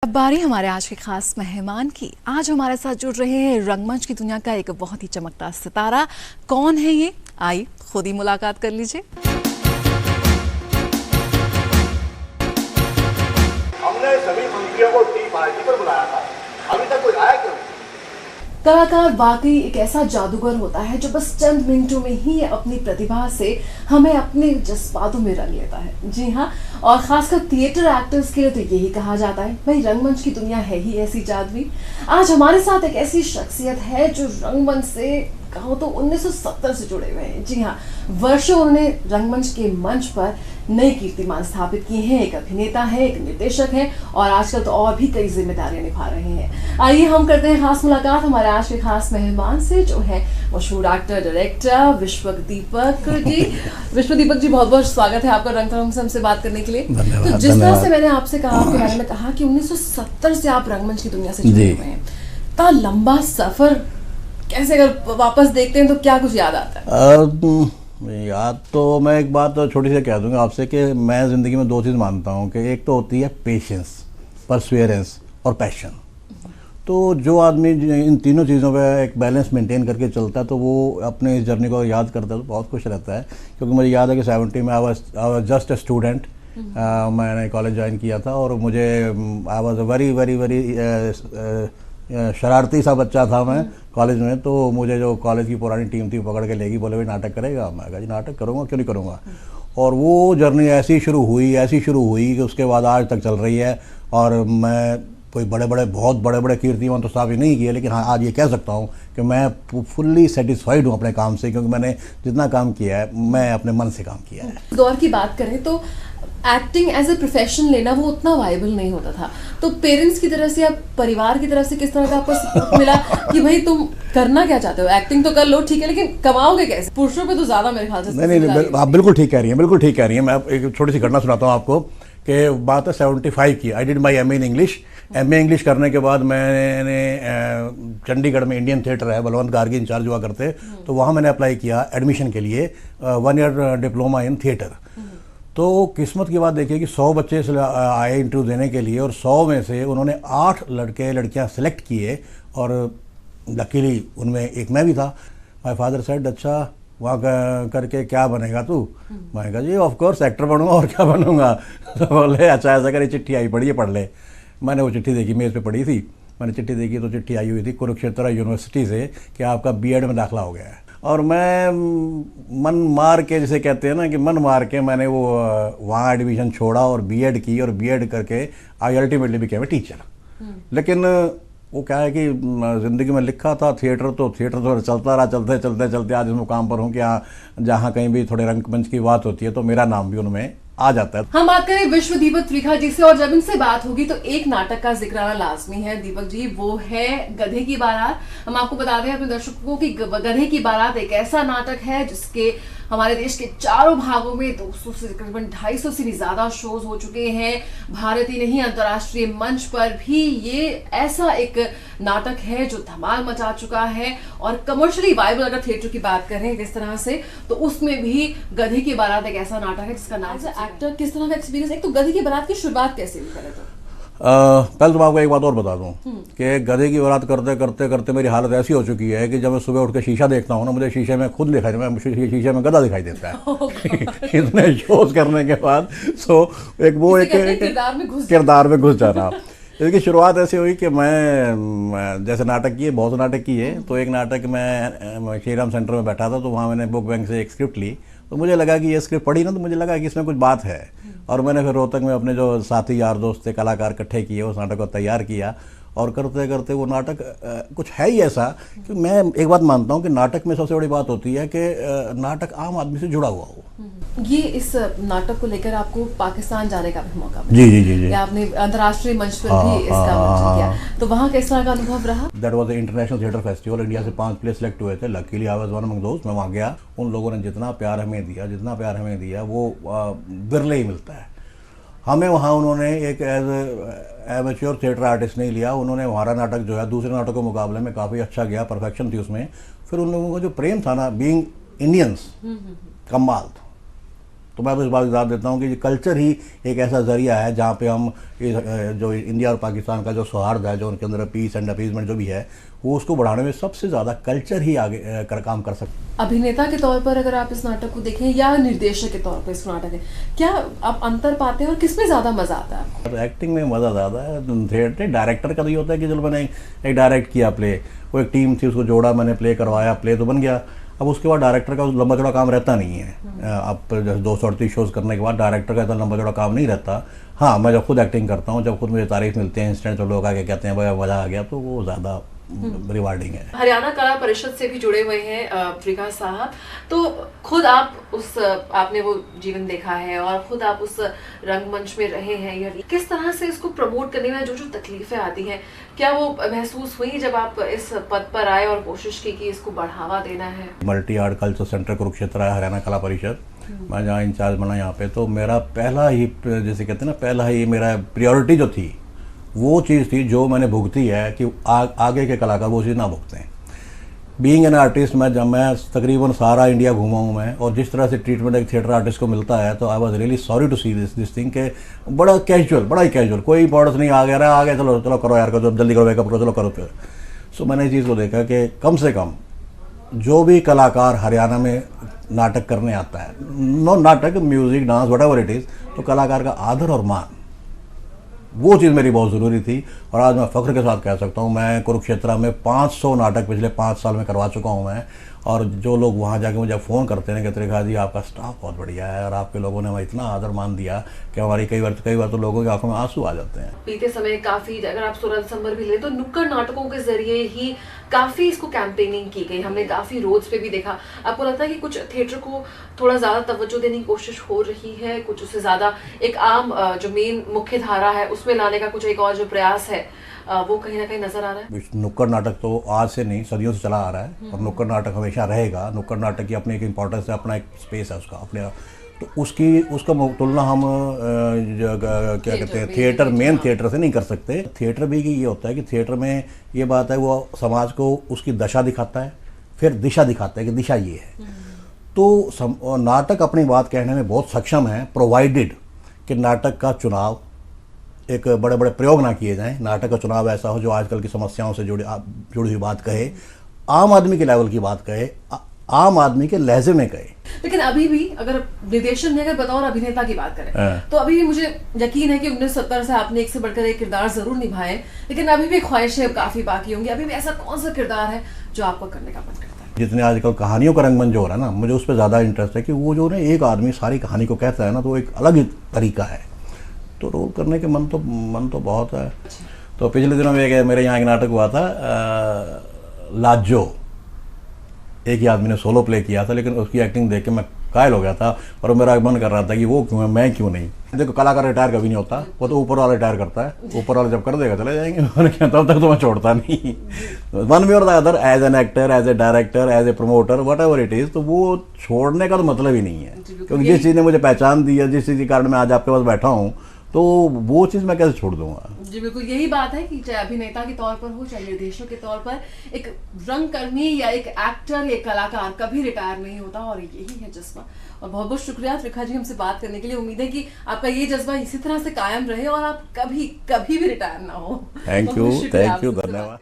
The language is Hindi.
बारी हमारे आज के खास मेहमान की। आज हमारे साथ जुड़ रहे हैं रंगमंच की दुनिया का एक बहुत ही चमकता सितारा। कौन है ये, आइए खुद ही मुलाकात कर लीजिए। हमने सभी मंत्रियों को टी पार्टी पर बुलाया था, अभी तक कोई आया क्यों? कलाकार वाकई एक ऐसा जादूगर होता है जो बस चंद मिनटों में ही अपनी प्रतिभा से हमें अपने जज्बातों में रंग लेता है। जी हाँ, और खासकर थिएटर एक्टर्स के लिए तो यही कहा जाता है, भाई रंगमंच की दुनिया है ही ऐसी जादुई। आज हमारे साथ एक ऐसी शख्सियत है जो रंगमंच से कहो तो 1970 से जुड़े हुए हैं। जी हाँ, वर्षों उन्होंने रंगमंच के मंच पर नई कीर्तिमान स्थापित किए हैं। एक अभिनेता है, एक निर्देशक है और आजकल तो और भी कई जिम्मेदारियां निभा रहे हैं। आइए हम करते हैं खास मुलाकात हमारे आज के खास मेहमान से, जो है मशहूर एक्टर डायरेक्टर विश्वदीपक जी। विश्वदीपक जी, बहुत बहुत स्वागत है आपका रंगमंच से हमसे बात करने के लिए। तो जिस तरह से मैंने आपसे कहा, आपके बारे में कहा कि 1970 से आप रंगमंच की दुनिया से जुड़े हुए हैं, इतना लंबा सफर कैसे अगर वापस देखते हैं तो क्या कुछ याद आता है? याद तो मैं एक बात तो छोटी सी कह दूंगा आपसे कि मैं ज़िंदगी में दो चीज़ मानता हूँ कि एक तो होती है पेशेंस, परसुएरेंस और पैशन। तो जो आदमी इन तीनों चीज़ों पे एक बैलेंस मेंटेन करके चलता है तो वो अपने इस जर्नी को याद करता है तो बहुत खुश रहता है। क्योंकि मुझे याद है कि 70 में I was just a student. मैंने कॉलेज ज्वाइन किया था और मुझे I was a very very very शरारती सा बच्चा था मैं कॉलेज में। तो मुझे जो कॉलेज की पुरानी टीम थी पकड़ के लेगी, बोले भाई नाटक करेगा? मैं कहा जी नाटक करूँगा, क्यों नहीं करूँगा। और वो जर्नी ऐसी शुरू हुई कि उसके बाद आज तक चल रही है। और मैं कोई बहुत बड़े कीर्तिमान तो स्थापित नहीं किए, लेकिन हाँ आज ये कह सकता हूँ कि मैं फुल्ली सेटिस्फाइड हूँ अपने काम से, क्योंकि मैंने जितना काम किया है मैं अपने मन से काम किया है। दौर की बात करें तो एक्टिंग एज ए प्रोफेशन लेना वो उतना वायबल नहीं होता था। तो पेरेंट्स की तरफ से या परिवार की तरफ से किस तरह का आपको सपोर्ट मिला कि भाई तुम करना क्या चाहते हो, एक्टिंग तो कर लो ठीक है, लेकिन कमाओगे कैसे? पुरुषों पे तो ज्यादा मेरे ख्याल से। नहीं, आप बिल्कुल ठीक कह रही हैं। मैं एक छोटी सी घटना सुनाता हूँ आपको कि बात है 75 की। I did my M A in English. M A English करने के बाद मैंने चंडीगढ़ में इंडियन थिएटर है, बलवंत गार्गी इंचार्ज हुआ करते, तो वहाँ मैंने अप्लाई किया एडमिशन के लिए 1 ईयर डिप्लोमा इन थिएटर। तो किस्मत की बात देखिए कि 100 बच्चे आए इंटरव्यू देने के लिए और 100 में से उन्होंने 8 लड़के लड़कियां सेलेक्ट किए और लकीली उनमें एक मैं भी था। माय फादर सेड अच्छा वहाँ करके क्या बनेगा तू? मैं कहा जी ऑफ कोर्स एक्टर बनूंगा, और क्या बनूंगा। तो बोले अच्छा ऐसा करे, चिट्ठी आई पढ़िए पढ़ ले। मैंने वो चिट्ठी देखी, मेज़ पे पड़ी थी। मैंने चिट्ठी देखी तो चिट्ठी आई हुई थी कुरुक्षेत्र यूनिवर्सिटी से कि आपका बीएड में दाखिला हो गया है। और मैं मन मार के, जिसे कहते हैं ना कि मन मार के, मैंने वो वहाँ एडमिशन छोड़ा और बीएड की, और बीएड करके आई अल्टीमेटली बिकेम ए टीचर। लेकिन वो क्या है कि ज़िंदगी में लिखा था थिएटर तो चलता रहा, चलते आज इस मुकाम पर हूँ कि जहाँ कहीं भी थोड़े रंगमंच की बात होती है तो मेरा नाम भी उनमें आ जाता है। हम बात करें विश्वदीपक त्रिखा जी से, और जब इनसे बात होगी तो एक नाटक का जिक्र आना लाजमी है दीपक जी, वो है गधे की बारात। हम आपको बता दें अपने दर्शकों को कि गधे की बारात एक ऐसा नाटक है जिसके हमारे देश के चारों भागों में 200 से तकरीबन 250 से भी ज्यादा शोज हो चुके हैं। भारतीय नहीं अंतर्राष्ट्रीय मंच पर भी ये ऐसा एक नाटक है जो धमाल मचा चुका है। और कमर्शियली वायबल अगर थिएटर की बात करें किस तरह से, तो उसमें भी गधे की बारात एक ऐसा नाटक है जिसका नाम है एक्टर। किस तरह का एक्सपीरियंस, एक तो गधे की बारात की शुरुआत कैसे हुई पहले तो? पहले तो मैं आपको एक बात और बता दूं कि गधे की बारात करते मेरी हालत ऐसी हो चुकी है कि जब मैं सुबह उठ के शीशा देखता हूँ ना, मुझे शीशे में खुद दिखाई, शीशे में गधा दिखाई देता है। इतने शोज करने के बाद एक किरदार में घुस जाना। इसकी शुरुआत ऐसी हुई कि मैं जैसे नाटक किए, बहुत नाटक किए, तो एक नाटक में श्रीराम सेंटर में बैठा था, तो वहाँ मैंने बुक बैंक से एक स्क्रिप्ट ली। तो मुझे लगा कि ये स्क्रिप्ट पढ़ी ना, तो मुझे लगा कि इसमें कुछ बात है। और मैंने फिर रोहतक में अपने जो साथी यार दोस्त थे, कलाकार इकट्ठे किए, उस नाटक को तैयार किया। और करते करते वो नाटक कुछ है ही ऐसा कि मैं एक बात मानता हूँ कि नाटक में सबसे बड़ी बात होती है कि नाटक आम आदमी से जुड़ा हुआ हो। ये इस नाटक को लेकर आपको पाकिस्तान जाने का भी मौका मिला? जी। आपने अंतर्राष्ट्रीय मंच पर भी इसका मंचन किया, तो वहाँ किस तरह का अनुभव रहा? That was the international theatre festival. India से 5 प्लेस सेलेक्ट हुए थे। Luckily I was one among दोस्त। मैं वहाँ गया, उन लोगों ने जितना प्यार हमें दिया वो बिरले ही मिलता है हमें। वहाँ उन्होंने एक एज एमेच्योर थिएटर आर्टिस्ट नहीं लिया, उन्होंने हमारा नाटक जो है दूसरे नाटकों के मुकाबले में काफ़ी अच्छा गया, परफेक्शन थी उसमें। फिर उन लोगों का जो प्रेम था ना, बीइंग इंडियंस, कमाल था। तो मैं तो इस बात की दाद देता हूँ कि कल्चर ही एक ऐसा जरिया है जहाँ पे हम जो इंडिया और पाकिस्तान का जो सौहार्द है, जो उनके अंदर पीस एंड अपीसमेंट जो भी है, वो उसको बढ़ाने में सबसे ज़्यादा कल्चर ही आगे काम कर सकते हैं। अभिनेता के तौर पर अगर आप इस नाटक को देखें या निर्देशक के तौर पर इस नाटक है, क्या आप अंतर पाते हैं और किसमें ज़्यादा मज़ा आता है आपको? तो एक्टिंग में मज़ा ज़्यादा है। थिएटर डायरेक्टर का तो ये होता है कि चलो मैंने एक डायरेक्ट किया प्ले, वो एक टीम थी, उसको जोड़ा, मैंने प्ले करवाया, प्ले तो बन गया। अब उसके बाद डायरेक्टर का लंबा चौड़ा काम रहता नहीं है। अब 238 शोज़ करने के बाद डायरेक्टर का इतना लंबा चौड़ा काम नहीं रहता। हाँ, मैं जब खुद एक्टिंग करता हूँ, जब खुद मुझे तारीफ मिलते हैं इंस्टेंट, तो लोग आके कहते हैं भाई मज़ा आ गया, तो वो ज़्यादा रिवार्डिंग है। हरियाणा कला परिषद से भी जुड़े हुए हैं विकास साहब, तो खुद आप आपने वो जीवन देखा है और खुद आप उस रंगमंच में रहे हैं, या किस तरह से इसको प्रमोट करने में जो तकलीफें आती हैं, क्या वो महसूस हुई जब आप इस पद पर आए और कोशिश की कि इसको बढ़ावा देना है? Multi art culture centre Kurukshetra है, हरियाणा कला परिषद, मैं जहाँ इंचार्ज बना यहाँ पे, तो मेरा पहला ही, जैसे कहते हैं ना, पहला ही मेरा प्रायोरिटी जो थी वो चीज़ थी जो मैंने भुगती है कि आगे के कलाकार वो चीज़ ना भुगतें हैं। बीइंग एन आर्टिस्ट, मैं तकरीबन सारा इंडिया घूमा हूँ मैं, और जिस तरह से ट्रीटमेंट एक थिएटर आर्टिस्ट को मिलता है, तो I was really sorry to see this thing के बड़ा ही कैजुअल, कोई इंपॉर्टेंस नहीं, आ गया चलो चलो करो यार, करो जल्दी करो, वेकअप करो, चलो करो फिर। सो मैंने इस चीज़ को देखा कि कम से कम जो भी कलाकार हरियाणा में नाटक करने आता है, नो नाटक, music, dance, what ever it is, तो कलाकार का आदर और मान, वो चीज़ मेरी बहुत ज़रूरी थी। और आज मैं फ़ख्र के साथ कह सकता हूँ, मैं कुरुक्षेत्र में 500 नाटक पिछले 5 साल में करवा चुका हूँ मैं। और जो लोग वहाँ जाके मुझे फ़ोन करते हैं कि त्रिखा जी आपका स्टाफ बहुत बढ़िया है और आपके लोगों ने हमें इतना आदर मान दिया कि हमारी कई बार तो लोगों की आंखों में आंसू आ जाते हैं। बीते समय काफ़ी, अगर आप 16 दिसंबर भी ले तो नुक्कड़ नाटकों के जरिए ही काफ़ी इसको कैंपेनिंग की गई, हमने काफ़ी रोड्स पे भी देखा। आपको लगता है कि कुछ थिएटर को थोड़ा ज़्यादा तवज्जो देने की कोशिश हो रही है, कुछ उससे ज़्यादा एक आम जो मेन मुख्य धारा है उसमें लाने का कुछ एक और जो प्रयास है वो कहीं ना कहीं नजर आ रहा है? नुक्कड़ नाटक तो आज से नहीं, सदियों से चला आ रहा है और नुक्कड़ नाटक हमेशा रहेगा। नुक्कड़ नाटक की अपनी एक इम्पोर्टेंस है, अपना एक स्पेस है उसका अपने, तो उसका तुलना हम क्या कहते हैं थिएटर, मेन थिएटर से नहीं कर सकते। थिएटर भी ये होता है कि थिएटर में ये बात है, वो समाज को उसकी दशा दिखाता है, फिर दिशा दिखाता है कि दिशा ये है। तो नाटक अपनी बात कहने में बहुत सक्षम है, प्रोवाइडेड कि नाटक का चुनाव एक बड़े बड़े प्रयोग ना किए जाएं, नाटक का चुनाव ऐसा हो जो आजकल की समस्याओं से जुड़ी हुई बात कहे, आम आदमी के लेवल की बात कहे, आम आदमी के लहजे में कहे। लेकिन अभी भी अगर निर्देशन में अगर बतौर अभिनेता की बात करें तो अभी भी मुझे यकीन है कि 1970 से आपने एक से बढ़कर एक किरदार जरूर निभाए, लेकिन अभी भी ख्वाहिशें काफी बाकी होंगी। अभी भी ऐसा कौन सा किरदार है जो आपको करने का मन करता है? जितने आजकल कहानियों का रंगमंच जो हो रहा है ना, मुझे उस पर ज़्यादा इंटरेस्ट है कि वो जो ना एक आदमी सारी कहानी को कहता है ना, तो एक अलग ही तरीका है, तो रोल करने के मन तो बहुत है। तो पिछले दिनों में मेरे यहाँ एक नाटक हुआ था, लाजो, एक ही आदमी ने सोलो प्ले किया था, लेकिन उसकी एक्टिंग देख के मैं कायल हो गया था और मेरा मन कर रहा था कि वो क्यों है, मैं क्यों नहीं। देखो कलाकार रिटायर कभी नहीं होता, वो तो ऊपर वाला रिटायर करता है, ऊपर वाला जब कर देगा चले जाएंगे, तब तक तो मैं छोड़ता नहीं। वन वे और the other, as an actor, as a director, as a promoter, whatever it is, तो वो छोड़ने का तो मतलब ही नहीं है, क्योंकि जिस चीज़ ने मुझे पहचान दी है, जिस चीज़ के कारण मैं आज आपके पास बैठा हूँ, तो वो चीज़ मैं कैसे छोड़ दूंगा। जी बिल्कुल, यही बात है कि चाहे अभिनेता के तौर पर हो, चाहे निर्देशक के तौर पर, एक रंगकर्मी या एक एक्टर, एक कलाकार कभी रिटायर नहीं होता, और यही है जज्बा। और बहुत बहुत शुक्रिया त्रिखा जी हमसे बात करने के लिए। उम्मीद है कि आपका ये जज्बा इसी तरह से कायम रहे और आप कभी भी रिटायर ना हो। थैंक यू, धन्यवाद।